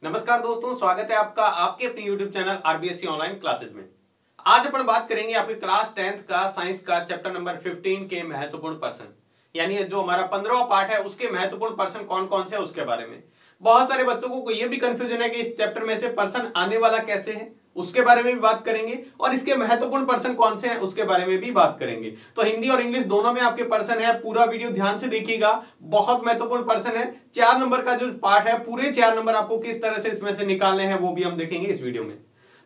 नमस्कार दोस्तों, स्वागत है आपका आपके अपने YouTube channel RBSC online classes में। आज अपन बात करेंगे आपके क्लास 10th का साइंस का चैप्टर नंबर 15 के महत्वपूर्ण पर्सन, यानी जो हमारा 15वां पार्ट है उसके महत्वपूर्ण पर्सन कौन कौन से है उसके बारे में। बहुत सारे बच्चों को यह भी कंफ्यूजन है कि इस चैप्टर में से पर्सन आने वाला कैसे है, उसके बारे में भी बात करेंगे और इसके महत्वपूर्ण पर्सन कौन से हैं उसके बारे में भी बात करेंगे। तो हिंदी और इंग्लिश दोनों में आपके पर्सन है। पूरा वीडियो ध्यान से देखिएगा, बहुत महत्वपूर्ण पर्सन है। 4 नंबर का जो पार्ट है, पूरे 4 नंबर आपको किस तरह से इसमें से निकालने हैं वो भी हम देखेंगे इस वीडियो में।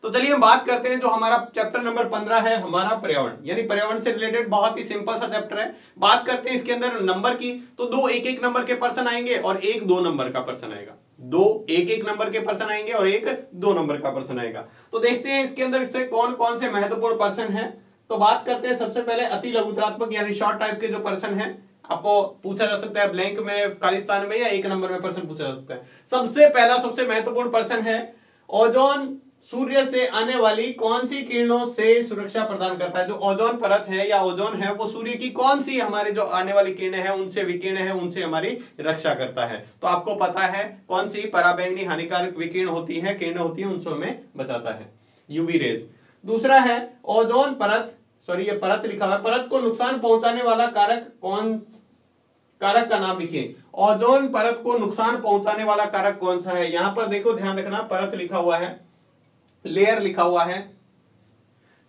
तो चलिए हम बात करते हैं जो हमारा चैप्टर नंबर 15 है, हमारा पर्यावरण, यानी पर्यावरण से रिलेटेड बहुत ही सिंपल सा चैप्टर है। बात करते हैं इसके अंदर नंबर की, तो 2 1-1 नंबर के पर्सन आएंगे और 1 2 नंबर का पर्सन आएगा। 2 1-1 नंबर के पर्सन आएंगे और 1 2 नंबर का पर्सन आएगा। तो देखते हैं इसके अंदर से कौन कौन से महत्वपूर्ण पर्सन है। तो बात करते हैं सबसे पहले अति लघुत्रात्मक यानी शॉर्ट टाइप के जो पर्सन है, आपको पूछा जा सकता है ब्लैंक में, खालिस्तान में, या 1 नंबर में पर्सन पूछा जा सकता है। सबसे पहला सबसे महत्वपूर्ण पर्सन है ओजोन। सूर्य से आने वाली कौन सी किरणों से सुरक्षा प्रदान करता है। जो ओजोन परत है या ओजोन है वो सूर्य की कौन सी हमारे जो आने वाली किरणें हैं उनसे विकिरण है, उनसे हमारी रक्षा करता है। तो आपको पता है कौन सी पराबैंगनी हानिकारक विकिरण होती है, किरणें होती है, उनसे हमें बचाता है, यूवी रेज। दूसरा है ओजोन परत, सॉरी ये परत लिखा हुआ है, परत को नुकसान पहुंचाने वाला कारक कौन, कारक का नाम लिखिए। ओजोन परत को नुकसान पहुंचाने वाला कारक कौन सा है। यहां पर देखो, ध्यान रखना, परत लिखा हुआ है, लेयर लिखा हुआ है,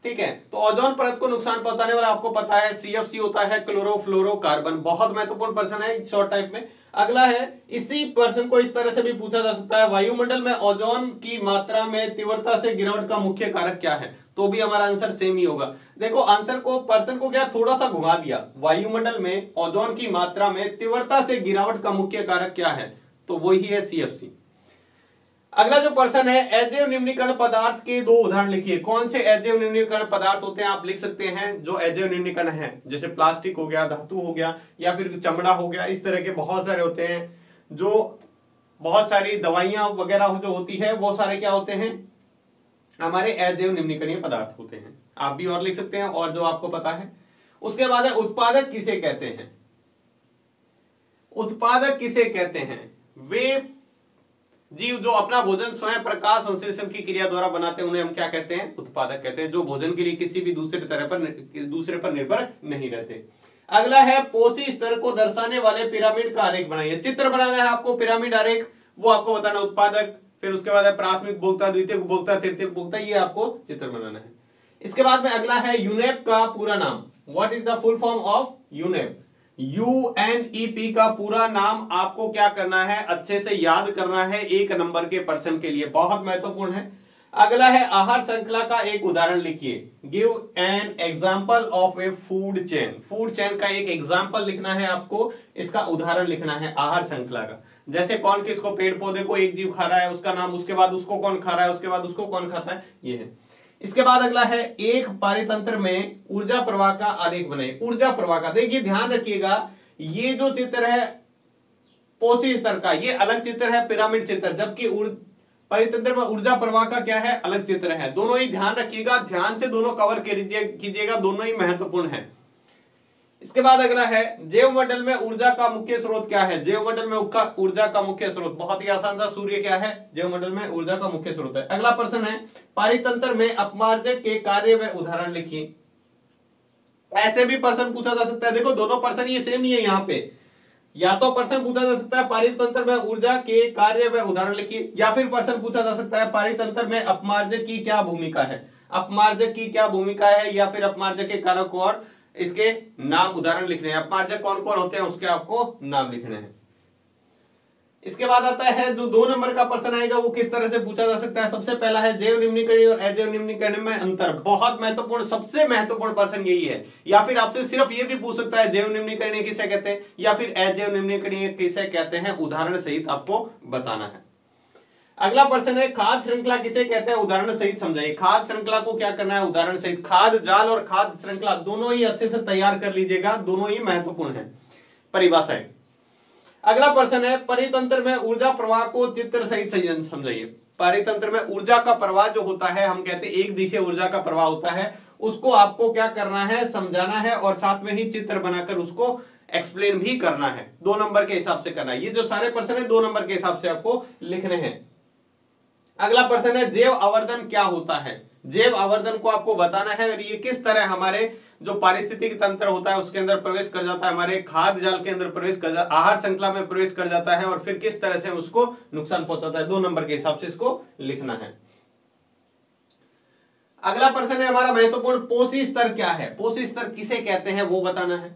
ठीक है। तो ओजोन परत को नुकसान पहुंचाने वाला आपको पता है CFC होता है, क्लोरोफ्लोरोकार्बन। बहुत महत्वपूर्ण पर्सन है शॉर्ट टाइप में। अगला है, इसी पर्सन को इस तरह से भी पूछा जा सकता है, वायुमंडल में ओजोन की मात्रा में तीव्रता से गिरावट का मुख्य कारक क्या है। तो भी हमारा आंसर सेम ही होगा। देखो आंसर को, पर्सन को क्या थोड़ा सा घुमा दिया, वायुमंडल में ओजोन की मात्रा में तीव्रता से गिरावट का मुख्य कारक क्या है, तो वही है CFC। अगला जो पर्सन है, अजैव निम्नीकरण पदार्थ के 2 उदाहरण लिखिए। कौन से अजैव निम्नीकरण पदार्थ होते हैं, आप लिख सकते हैं जो अजैव निम्नीकरण है, जैसे प्लास्टिक हो गया, धातु हो गया, या फिर चमड़ा हो गया। इस तरह के बहुत सारे होते हैं, जो बहुत सारी दवाइयां वगैरह जो होती है वो सारे क्या होते हैं, हमारे अजैव निम्नीकरणीय पदार्थ होते हैं। आप भी और लिख सकते हैं और जो आपको पता है। उसके बाद है, उत्पादक किसे कहते हैं। उत्पादक किसे कहते हैं, वे जीव जो अपना भोजन स्वयं प्रकाश संश्लेषण की क्रिया द्वारा बनाते हैं, उन्हें हम क्या कहते हैं, उत्पादक कहते हैं, जो भोजन के लिए किसी भी दूसरे पर निर्भर नहीं रहते। अगला है, पोषी स्तर को दर्शाने वाले पिरामिड का आरेख बनाइए। चित्र बनाना है आपको, पिरामिड आरेख, वो आपको बताना, उत्पादक, फिर उसके बाद है प्राथमिक उपभोक्ता, द्वितीय उपभोक्ता, तृतीय उपभोक्ता, ये आपको चित्र बनाना है। इसके बाद में अगला है, यूनेप का पूरा नाम। What is the full form of UNEP. UNEP का पूरा नाम आपको क्या करना है, अच्छे से याद करना है 1 नंबर के पर्सन के लिए, बहुत महत्वपूर्ण है। अगला है, आहार श्रृंखला का एक उदाहरण लिखिए। Give an example of A food chain. Food chain का एक एग्जाम्पल लिखना है आपको, इसका उदाहरण लिखना है आहार श्रृंखला का। जैसे कौन किसको, पेड़ पौधे को एक जीव खा रहा है उसका नाम, उसके बाद उसको कौन खा रहा है, उसके बाद उसको कौन खाता है, ये है। इसके बाद अगला है, एक पारितंत्र में ऊर्जा प्रवाह का आलेख बनाइए। ऊर्जा प्रवाह का, देखिए ध्यान रखिएगा, ये जो चित्र है पोषी स्तर का, ये अलग चित्र है, पिरामिड चित्र, जबकि परितंत्र में ऊर्जा प्रवाह का क्या है, अलग चित्र है। दोनों ही ध्यान रखिएगा, ध्यान से दोनों कवर कीजिएगा, दोनों ही महत्वपूर्ण है। इसके बाद अगला है, जैव मंडल में ऊर्जा का मुख्य स्रोत क्या है। जैव मंडल में ऊर्जा का मुख्य स्रोत, बहुत ही आसान सा, सूर्य क्या है, जैव मंडल में ऊर्जा का मुख्य स्रोत है। अगला प्रश्न है, पारितंत्र में अपमार्जक के कार्य व उदाहरण लिखिए। ऐसे भी प्रश्न पूछा जा सकता है। देखो दोनों प्रश्न ये सेम ही है, यहाँ पे या तो प्रश्न पूछा जा सकता है पारितंत्र में ऊर्जा के कार्य व उदाहरण लिखिए, या फिर प्रश्न पूछा जा सकता है पारितंत्र में अपमार्जक की क्या भूमिका है। अपमार्जक की क्या भूमिका है, या फिर अपमार्जक के कारक और इसके नाम, उदाहरण लिखने हैं। अपमार्जक कौन कौन होते हैं उसके आपको नाम लिखने हैं। इसके बाद आता है, जो 2 नंबर का प्रश्न आएगा वो किस तरह से पूछा जा सकता है। सबसे पहला है, जैव निम्नीकरण और अजैव निम्नीकरण में अंतर। बहुत महत्वपूर्ण, सबसे महत्वपूर्ण प्रश्न यही है। या फिर आपसे सिर्फ ये भी पूछ सकता है, जैव निम्नीकरण किसे कहते हैं, या फिर अजैव निम्नीकरण किसे कहते हैं, उदाहरण सहित आपको बताना है। अगला प्रश्न है, खाद्य श्रृंखला किसे कहते हैं, उदाहरण सहित समझाइए। खाद्य श्रृंखला को क्या करना है, उदाहरण सहित। खाद्य जाल और खाद्य श्रृंखला दोनों ही अच्छे से तैयार कर लीजिएगा, दोनों ही महत्वपूर्ण है, परिभाषाएं। अगला प्रश्न है, परितंत्र में ऊर्जा प्रवाह को चित्र सहित समझाइए। परितंत्र में ऊर्जा का प्रवाह जो होता है, हम कहते हैं एक दिशा ऊर्जा का प्रवाह होता है, उसको आपको क्या करना है, समझाना है, और साथ में ही चित्र बनाकर उसको एक्सप्लेन भी करना है। 2 नंबर के हिसाब से करना है। ये जो सारे प्रश्न है 2 नंबर के हिसाब से आपको लिखने हैं। अगला प्रश्न है जैव आवर्धन क्या होता है। जैव आवर्धन को आपको बताना है और ये किस तरह हमारे जो पारिस्थितिक तंत्र होता है उसके अंदर प्रवेश कर जाता है, हमारे खाद्य जाल के अंदर प्रवेश कर जाता है, आहार श्रृंखला में प्रवेश कर जाता है और फिर किस तरह से उसको नुकसान पहुंचाता है। 2 नंबर के हिसाब से इसको लिखना है। अगला प्रश्न है हमारा महत्वपूर्ण, पोषी स्तर क्या है। पोषी स्तर किसे कहते हैं वो बताना है।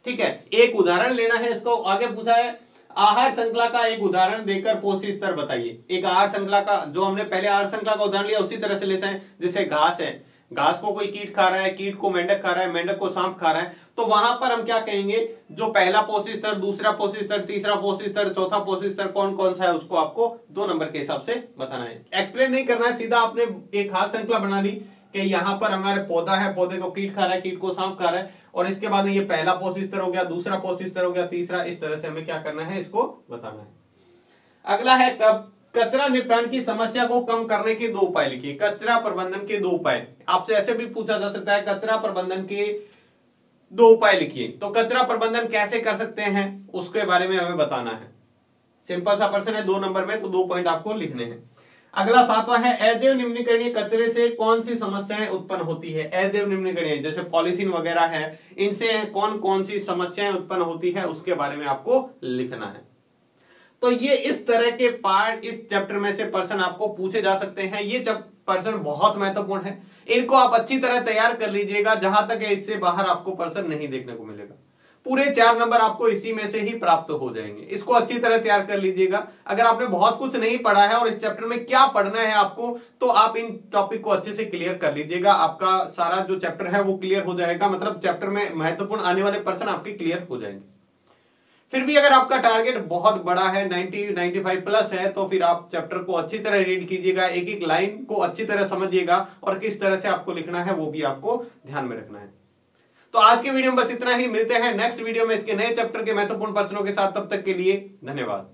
ठीक है, एक उदाहरण लेना है। इसको आगे पूछा है आहार श्रृंखला का एक उदाहरण देकर पोषी स्तर बताइए। एक आहार श्रृंखला का, जो हमने पहले आहार श्रृंखला का उदाहरण लिया उसी तरह से ले सकते हैं। जैसे घास है, घास को कोई कीट खा रहा है, कीट को मेंढक खा रहा है, मेंढक को सांप खा रहा है, तो वहां पर हम क्या कहेंगे, जो पहला पोषी स्तर, दूसरा पोषी स्तर, तीसरा पोषी स्तर, चौथा पोषी स्तर कौन कौन सा है उसको आपको 2 नंबर के हिसाब से बताना है। एक्सप्लेन नहीं करना है, सीधा आपने एक खास श्रृंखला बना ली कि यहाँ पर हमारे पौधा है, पौधे को कीट खा रहा है, कीट को सांप खा रहा है, और इसके बाद ये पहला पोषी स्तर हो गया, दूसरा पोषी स्तर हो गया, तीसरा, इस तरह से हमें क्या करना है, इसको बताना है। अगला है कचरा निपटान की समस्या को कम करने के 2 उपाय लिखिए। कचरा प्रबंधन के 2 उपाय आपसे ऐसे भी पूछा जा सकता है, कचरा प्रबंधन के 2 उपाय लिखिए। तो कचरा प्रबंधन कैसे कर सकते हैं उसके बारे में हमें बताना है। सिंपल सा प्रश्न है 2 नंबर में, तो 2 पॉइंट आपको लिखने हैं। अगला 7वां है अजैव निम्नीकरणीय कचरे से कौन सी समस्याएं उत्पन्न होती है। अजैव निम्नीकरणीय जैसे पॉलीथीन वगैरह है, इनसे कौन कौन सी समस्याएं उत्पन्न होती है उसके बारे में आपको लिखना है। तो ये इस तरह के पार्ट इस चैप्टर में से प्रश्न आपको पूछे जा सकते हैं। ये प्रश्न बहुत महत्वपूर्ण है, इनको आप अच्छी तरह तैयार कर लीजिएगा। जहां तक है इससे बाहर आपको प्रश्न नहीं देखने को मिलेगा। पूरे 4 नंबर आपको इसी में से ही प्राप्त हो जाएंगे। इसको अच्छी तरह तैयार कर लीजिएगा। अगर आपने बहुत कुछ नहीं पढ़ा है और इस चैप्टर में क्या पढ़ना है आपको, तो आप इन टॉपिक को अच्छे से क्लियर कर लीजिएगा। आपका सारा जो चैप्टर है वो क्लियर हो जाएगा, मतलब चैप्टर में महत्वपूर्ण आने वाले प्रश्न आपके क्लियर हो जाएंगे। फिर भी अगर आपका टारगेट बहुत बड़ा है, 90-95 प्लस है, तो फिर आप चैप्टर को अच्छी तरह रीड कीजिएगा, एक एक लाइन को अच्छी तरह समझिएगा और किस तरह से आपको लिखना है वो भी आपको ध्यान में रखना है। तो आज के वीडियो में बस इतना ही। मिलते हैं नेक्स्ट वीडियो में इसके नए चैप्टर के महत्वपूर्ण प्रश्नों के साथ। तब तक के लिए धन्यवाद।